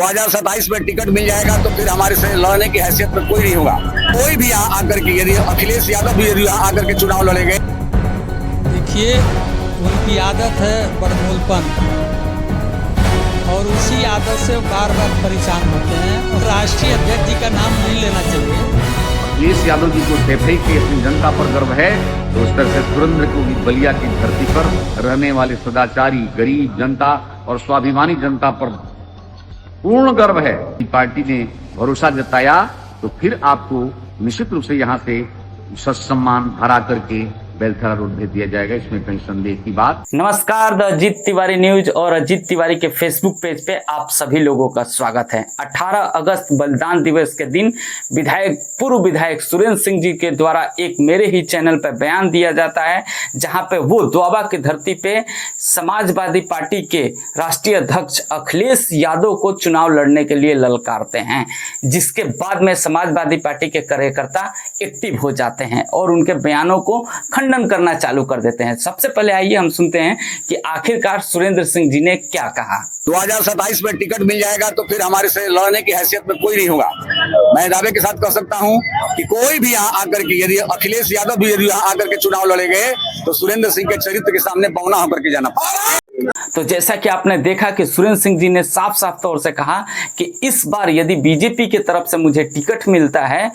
2027 में टिकट मिल जाएगा तो फिर हमारे से लड़ने की हैसियत में कोई नहीं होगा। कोई भी यहाँ आकर के, यदि अखिलेश यादव भी यदि यहाँ आकर के चुनाव लड़ेंगे। देखिए, उनकी आदत है बड़बोलपन और उसी आदत से बार बार परेशान होते हैं। और राष्ट्रीय अध्यक्ष जी का नाम नहीं लेना चाहिए। अखिलेश यादव जी को सैफई की अपनी जनता पर गर्व है, तो उस तरह से सुरेंद्र को भी बलिया की धरती पर रहने वाले सदाचारी गरीब जनता और स्वाभिमानी जनता पर पूर्ण गर्व है। पार्टी ने भरोसा जताया तो फिर आपको निश्चित रूप से यहाँ से सत्सम्मान हरा करके बेलथरा रोड भेज दिया जाएगा, इसमें कहीं संदेह की बात। नमस्कार, द अजीत तिवारी न्यूज और अजीत तिवारी के फेसबुक पेज पे आप सभी लोगों का स्वागत है। 18 अगस्त बलिदान दिवस के दिन पूर्व विधायक सुरेंद्र सिंह जी के द्वारा एक मेरे ही चैनल पर बयान दिया जाता है, जहां पे वो दोआबा की धरती पे समाजवादी पार्टी के राष्ट्रीय अध्यक्ष अखिलेश यादव को चुनाव लड़ने के लिए ललकारते हैं, जिसके बाद में समाजवादी पार्टी के कार्यकर्ता एक्टिव हो जाते हैं और उनके बयानों को खंडन करना चालू कर देते हैं। सबसे पहले आइए हम सुनते हैं कि आखिरकार सुरेंद्र सिंह जी ने क्या कहा। 2027 में टिकट मिल जाएगा तो फिर हमारे से लड़ने की हैसियत में कोई नहीं होगा। मैं दावे के साथ कह सकता हूं कि कोई भी यहाँ आकर के, यदि अखिलेश यादव भी यदि यहाँ आकर के चुनाव लड़ेंगे तो सुरेंद्र सिंह के चरित्र के सामने बौना होकर के जाना पड़ेगा। तो जैसा कि आपने देखा कि सुरेंद्र सिंह जी ने साफ साफ तौर से कहा कि इस बार यदि बीजेपी की तरफ से मुझे टिकट मिलता है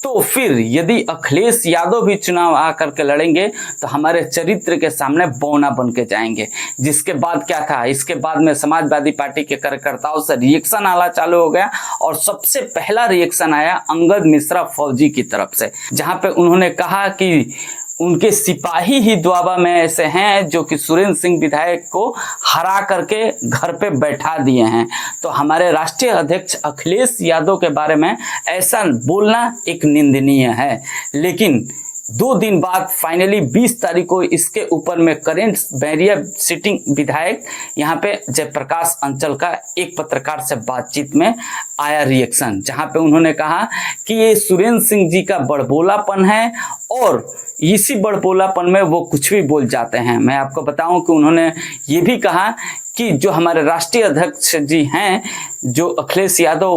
तो फिर यदि अखिलेश यादव भी चुनाव आकर के लड़ेंगे तो हमारे चरित्र के सामने बौना बन के जाएंगे। जिसके बाद क्या था, इसके बाद में समाजवादी पार्टी के कार्यकर्ताओं से रिएक्शन आना चालू हो गया और सबसे पहला रिएक्शन आया अंगद मिश्रा फौजी की तरफ से, जहां पे उन्होंने कहा कि उनके सिपाही ही दोआबा में ऐसे हैं जो कि सुरेंद्र सिंह विधायक को हरा करके घर पे बैठा दिए हैं। तो हमारे राष्ट्रीय अध्यक्ष अखिलेश यादव के बारे में ऐसा बोलना एक निंदनीय है। लेकिन 2 दिन बाद फाइनली 20 तारीख को इसके ऊपर में करेंट बैरिया सिटिंग विधायक यहाँ पे जयप्रकाश अंचल का एक पत्रकार से बातचीत में आया रिएक्शन, जहाँ पे उन्होंने कहा कि ये सुरेंद्र सिंह जी का बड़बोलापन है और इसी बड़बोलापन में वो कुछ भी बोल जाते हैं। मैं आपको बताऊं कि उन्होंने ये भी कहा कि जो हमारे राष्ट्रीय अध्यक्ष जी हैं जो अखिलेश यादव,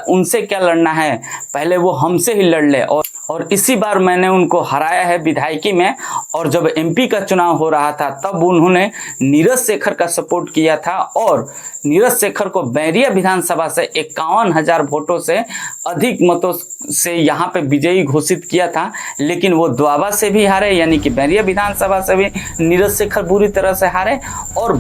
उनसे क्या लड़ना है, पहले वो हमसे ही लड़ ले। और इसी बार मैंने उनको हराया है विधायकी में। और जब एमपी का चुनाव हो रहा था तब उन्होंने नीरज शेखर का सपोर्ट किया था और नीरज शेखर को बैरिया विधानसभा से 51,000 वोटों से अधिक मतों से यहाँ पे विजयी घोषित किया था। लेकिन वो दोआबा से भी हारे, यानी कि बैरिया विधानसभा से भी नीरज शेखर बुरी तरह से हारे और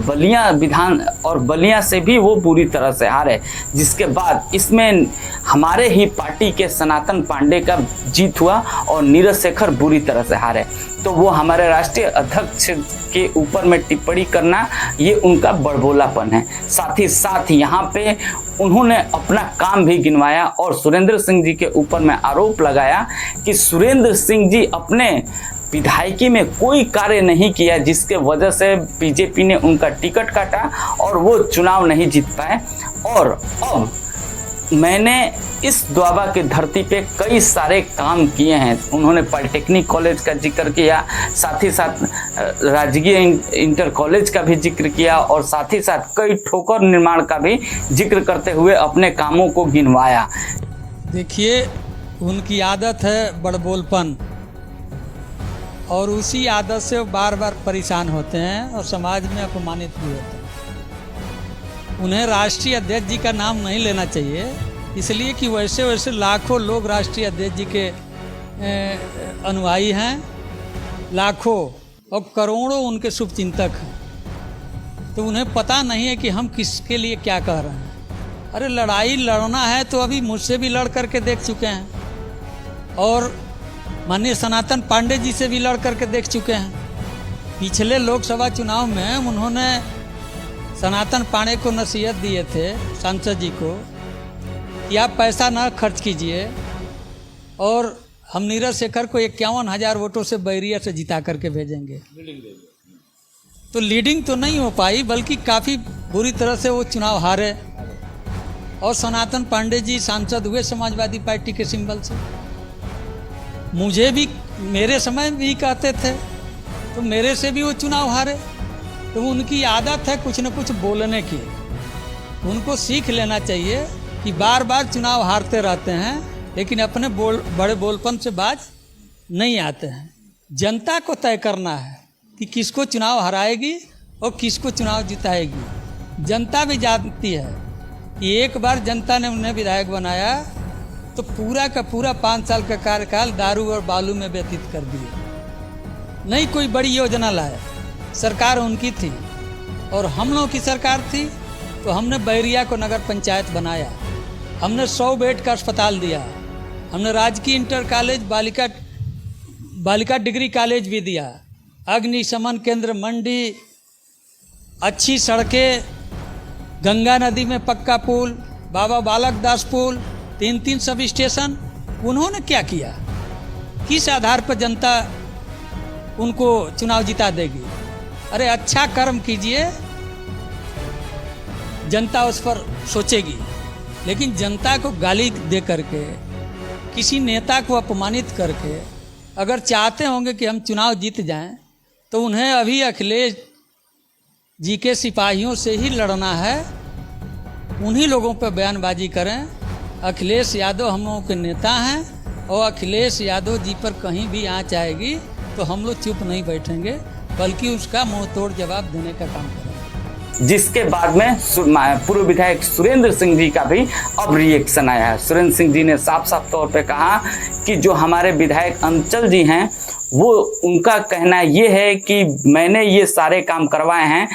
बलिया से भी वो बुरी तरह से हारे। जिसके बाद इसमें हमारे ही पार्टी के सनातन पांडे का जीत हुआ और नीरज शेखर बुरी तरह से हारे। तो वो हमारे राष्ट्रीय अध्यक्ष के ऊपर में टिप्पणी करना ये उनका बड़बोलापन है। साथ ही साथ यहाँ पे उन्होंने अपना काम भी गिनवाया और सुरेंद्र सिंह जी के ऊपर में आरोप लगाया कि सुरेंद्र सिंह जी अपने विधायकी में कोई कार्य नहीं किया, जिसके वजह से बीजेपी ने उनका टिकट काटा और वो चुनाव नहीं जीत पाए। और अब मैंने इस दोआबा की धरती पे कई सारे काम किए हैं। उन्होंने पॉलिटेक्निक कॉलेज का जिक्र किया, साथ ही साथ राजकीय इंटर कॉलेज का भी जिक्र किया और साथ ही साथ कई ठोकर निर्माण का भी जिक्र करते हुए अपने कामों को गिनवाया। देखिए, उनकी आदत है बड़बोलपन और उसी आदत से वो बार बार परेशान होते हैं और समाज में अपमानित भी होते हैं। उन्हें राष्ट्रीय अध्यक्ष जी का नाम नहीं लेना चाहिए, इसलिए कि वैसे लाखों लोग राष्ट्रीय अध्यक्ष जी के अनुयायी हैं, लाखों और करोड़ों उनके शुभचिंतक हैं। तो उन्हें पता नहीं है कि हम किसके लिए क्या कह रहे हैं। अरे लड़ाई लड़ना है तो अभी मुझसे भी लड़ करके देख चुके हैं और माननीय सनातन पांडे जी से भी लड़ करके देख चुके हैं। पिछले लोकसभा चुनाव में उन्होंने सनातन पांडे को नसीहत दिए थे, सांसद जी को, कि आप पैसा ना खर्च कीजिए और हम नीरज शेखर को 51,000 वोटों से बैरिया से जिता करके भेजेंगे। तो लीडिंग तो नहीं हो पाई, बल्कि काफ़ी बुरी तरह से वो चुनाव हारे और सनातन पांडे जी सांसद हुए समाजवादी पार्टी के सिंबल से। मुझे भी मेरे समय भी कहते थे, तो मेरे से भी वो चुनाव हारे। तो उनकी आदत है कुछ न कुछ बोलने की उनको सीख लेना चाहिए कि बार बार चुनाव हारते रहते हैं लेकिन अपने बड़े बोलपन से बाज नहीं आते हैं। जनता को तय करना है कि किसको चुनाव हराएगी और किसको चुनाव जिताएगी। जनता भी जानती है कि एक बार जनता ने उन्हें विधायक बनाया तो पूरा का पूरा 5 साल का कार्यकाल दारू और बालू में व्यतीत कर दिए। नहीं कोई बड़ी योजना लाए, सरकार उनकी थी और हम लोगों की सरकार थी तो हमने बैरिया को नगर पंचायत बनाया, हमने 100 बेड का अस्पताल दिया, हमने राजकीय इंटर कॉलेज बालिका डिग्री कॉलेज भी दिया, अग्निशमन केंद्र मंडी, अच्छी सड़कें, गंगा नदी में पक्का पुल, बाबा बालक दास पुल, 3 सब स्टेशन। उन्होंने क्या किया? किस आधार पर जनता उनको चुनाव जिता देगी? अरे अच्छा कर्म कीजिए, जनता उस पर सोचेगी। लेकिन जनता को गाली दे करके, किसी नेता को अपमानित करके अगर चाहते होंगे कि हम चुनाव जीत जाएं तो उन्हें अभी अखिलेश जी के सिपाहियों से ही लड़ना है। उन्हीं लोगों पर बयानबाजी करें। अखिलेश यादव हम लोगों के नेता हैं और अखिलेश यादव जी पर कहीं भी आँच आएगी तो हम लोग चुप नहीं बैठेंगे, बल्कि उसका मुंह तोड़ जवाब देने का काम करेंगे। जिसके बाद में पूर्व विधायक सुरेंद्र सिंह जी का भी अब रिएक्शन आया है। सुरेंद्र सिंह जी ने साफ साफ तौर पे कहा कि जो हमारे विधायक अंचल जी हैं वो, उनका कहना ये है कि मैंने ये सारे काम करवाए हैं।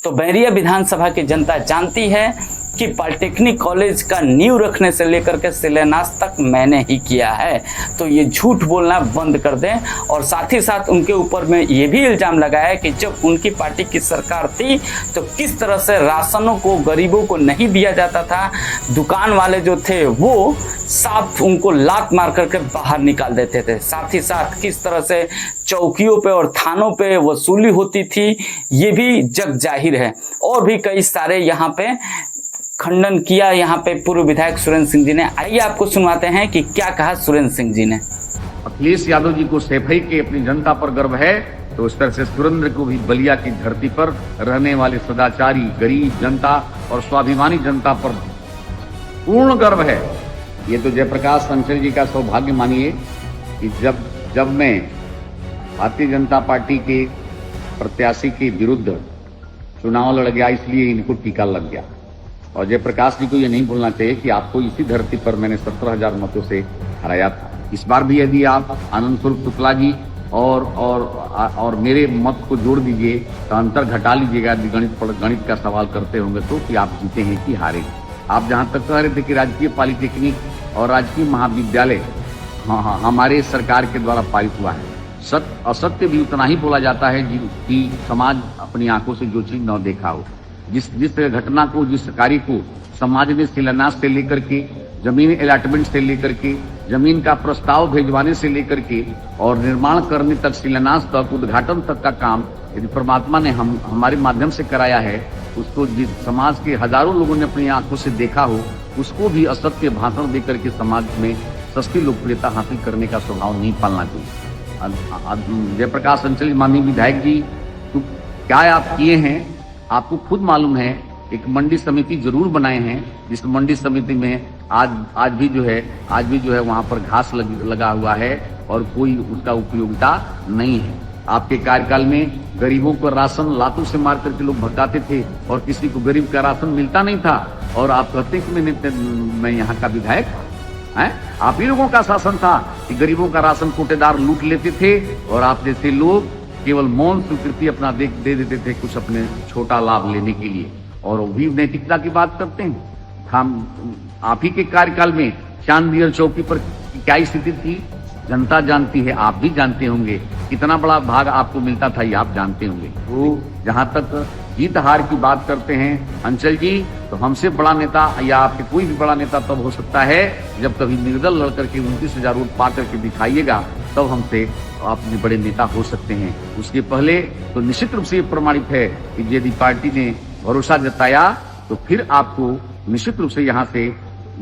तो बैरिया विधानसभा की जनता जानती है कि पॉलिटेक्निक कॉलेज का नींव रखने से लेकर के शिलान्यास तक मैंने ही किया है। तो ये झूठ बोलना बंद कर दें। और साथ ही साथ उनके ऊपर में ये भी इल्ज़ाम लगाया कि जब उनकी पार्टी की सरकार थी तो किस तरह से राशनों को गरीबों को नहीं दिया जाता था। दुकान वाले जो थे वो साफ उनको लात मार करके बाहर निकाल देते थे। साथ ही साथ किस तरह से चौकियों पे और थानों पे वसूली होती थी ये भी जग जाहिर है। और भी कई सारे यहाँ पे खंडन किया यहाँ पे पूर्व विधायक सुरेंद्र सिंह जी ने। आइए आपको सुनवाते हैं कि क्या कहा सुरेंद्र सिंह जी ने। अखिलेश यादव जी को सैफई के अपनी जनता पर गर्व है तो उस तरह से सुरेंद्र को भी बलिया की धरती पर रहने वाले सदाचारी गरीब जनता और स्वाभिमानी जनता पर पूर्ण गर्व है। ये तो जयप्रकाश अंचल जी का सौभाग्य मानिए कि जब मैं भारतीय जनता पार्टी के प्रत्याशी के विरुद्ध चुनाव लड़ गया, इसलिए इनको टीका लग गया। और जयप्रकाश जी को ये नहीं भूलना चाहिए कि आपको इसी धरती पर मैंने 17,000 मतों से हराया था। इस बार भी यदि आप आनंद स्वरूप शुक्ला जी और मेरे मत को जोड़ दीजिए तो अंतर घटा लीजिएगा, गणित का सवाल करते होंगे तो कि आप जीते हैं कि हारे। आप जहां तक कह रहे थे कि राजकीय पॉलिटेक्निक और राजकीय महाविद्यालय हमारे सरकार के द्वारा पारित हुआ है, असत्य भी उतना ही बोला जाता है कि समाज अपनी आंखों से जो चीज न देखा हो। जिस घटना को, जिस कार्य को समाज ने शिलान्यास से लेकर के, जमीन अलॉटमेंट से लेकर के, जमीन का प्रस्ताव भेजवाने से लेकर के और निर्माण करने तक, शिलान्यास तक, उद्घाटन तक का काम यदि परमात्मा ने हमारे माध्यम से कराया है, उसको जिस समाज के हजारों लोगों ने अपनी आंखों से देखा हो, उसको भी असत्य भाषण देकर के समाज में सस्ती लोकप्रियता हासिल करने का स्वभाव नहीं पालना चाहिए। जयप्रकाश अंचल माननीय विधायक जी, तो क्या आप किए हैं आपको खुद मालूम है। एक मंडी समिति जरूर बनाए हैं, जिस मंडी समिति में आज भी जो है वहां पर घास लगा हुआ है और कोई उसका उपयोगिता नहीं है। आपके कार्यकाल में गरीबों को राशन लातों से मार करके लोग भगाते थे और किसी को गरीब का राशन मिलता नहीं था। और आप कहते कि मैं यहाँ का विधायक है। आप ही लोगों का शासन था कि गरीबों का राशन कोटेदार लूट लेते थे और आप जैसे लोग केवल मौन स्वीकृति अपना दे देते थे कुछ अपने छोटा लाभ लेने के लिए। और वो भी नैतिकता की बात करते हैं। हम आप ही के कार्यकाल में चांदबियर चौकी पर क्या स्थिति थी जनता जानती है, आप भी जानते होंगे। कितना बड़ा भाग आपको मिलता था ये आप जानते होंगे। तो जहां तक जीत हार की बात करते हैं अंचल जी, तो हमसे बड़ा नेता या आपके कोई भी बड़ा नेता तब हो सकता है जब कभी निर्दल लड़ करके 29,000 वोट पा करके दिखाइएगा, तब हमसे अपने बड़े नेता हो सकते हैं। उसके पहले तो निश्चित रूप से ये प्रमाणित है कि यदि पार्टी ने भरोसा जताया तो फिर आपको निश्चित रूप से यहाँ से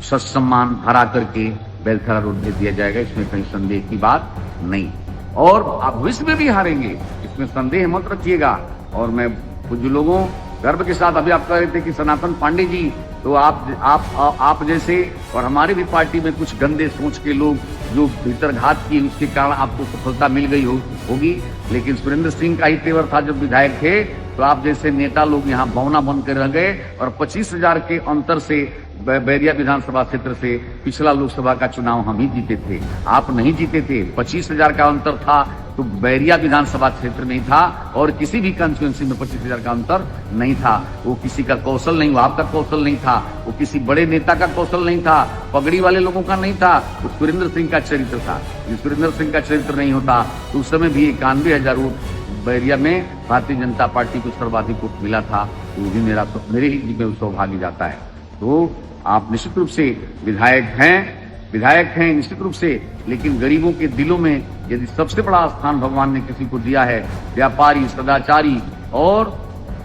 सम्मान हरा करके बेलथरा रोड दे दिया जाएगा, इसमें कहीं संदेह की बात नहीं। और आप भविष्य में भी हारेंगे, इसमें संदेह मत रखिएगा। और मैं कुछ लोगों गर्व के साथ अभी आप कह रहे थे कि सनातन पांडे जी, तो आप जैसे और हमारे भी पार्टी में कुछ गंदे सोच के लोग जो भीतर घात किए, उसके कारण आपको सफलता मिल गई होगी। लेकिन सुरेंद्र सिंह का ही तेवर था, जब विधायक थे तो आप जैसे नेता लोग यहाँ बौना बन कर रह गए और 25,000 के अंतर से बैरिया विधानसभा क्षेत्र से पिछला लोकसभा का चुनाव हम ही जीते थे, आप नहीं जीते थे। 25,000 का अंतर था तो बैरिया विधानसभा क्षेत्र नहीं था और किसी भी कंस्टिट्यूंसी में 25,000 का अंतर नहीं था। वो किसी का कौशल नहीं, वो आपका कौशल नहीं था, वो किसी बड़े नेता का कौशल नहीं था, पगड़ी वाले लोगों का नहीं था, वो सुरेंद्र सिंह का चरित्र था। ये सुरेंद्र सिंह का चरित्र नहीं होता तो उस समय भी 91,000 वोट बैरिया में भारतीय जनता पार्टी को सर्वाधिक वोट मिला था। तो वो भी मेरे ही में सौभाग्य जाता है। तो आप निश्चित रूप से विधायक हैं निश्चित रूप से, लेकिन गरीबों के दिलों में यदि सबसे बड़ा स्थान भगवान ने किसी को दिया है, व्यापारी, सदाचारी और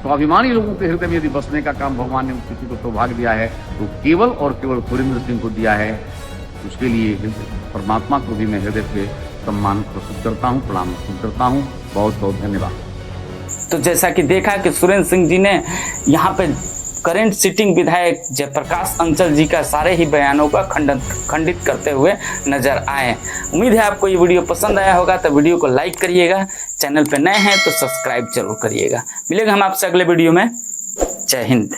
स्वाभिमानी लोगों के हृदय में यदि बसने का काम भगवान ने किसी को सौभाग्य दिया है, तो केवल और केवल सुरेंद्र सिंह को दिया है। उसके लिए परमात्मा को भी मैं हृदय से सम्मान प्रस्तुत करता हूँ, प्रणाम करता हूँ। बहुत बहुत धन्यवाद। तो जैसा कि देखा कि सुरेंद्र सिंह जी ने यहाँ पे करंट सिटिंग विधायक जयप्रकाश अंचल जी का सारे ही बयानों का खंडित करते हुए नजर आए। उम्मीद है आपको ये वीडियो पसंद आया होगा, तो वीडियो को लाइक करिएगा, चैनल पे नए हैं तो सब्सक्राइब जरूर करिएगा। मिलेगा हम आपसे अगले वीडियो में। जय हिंद।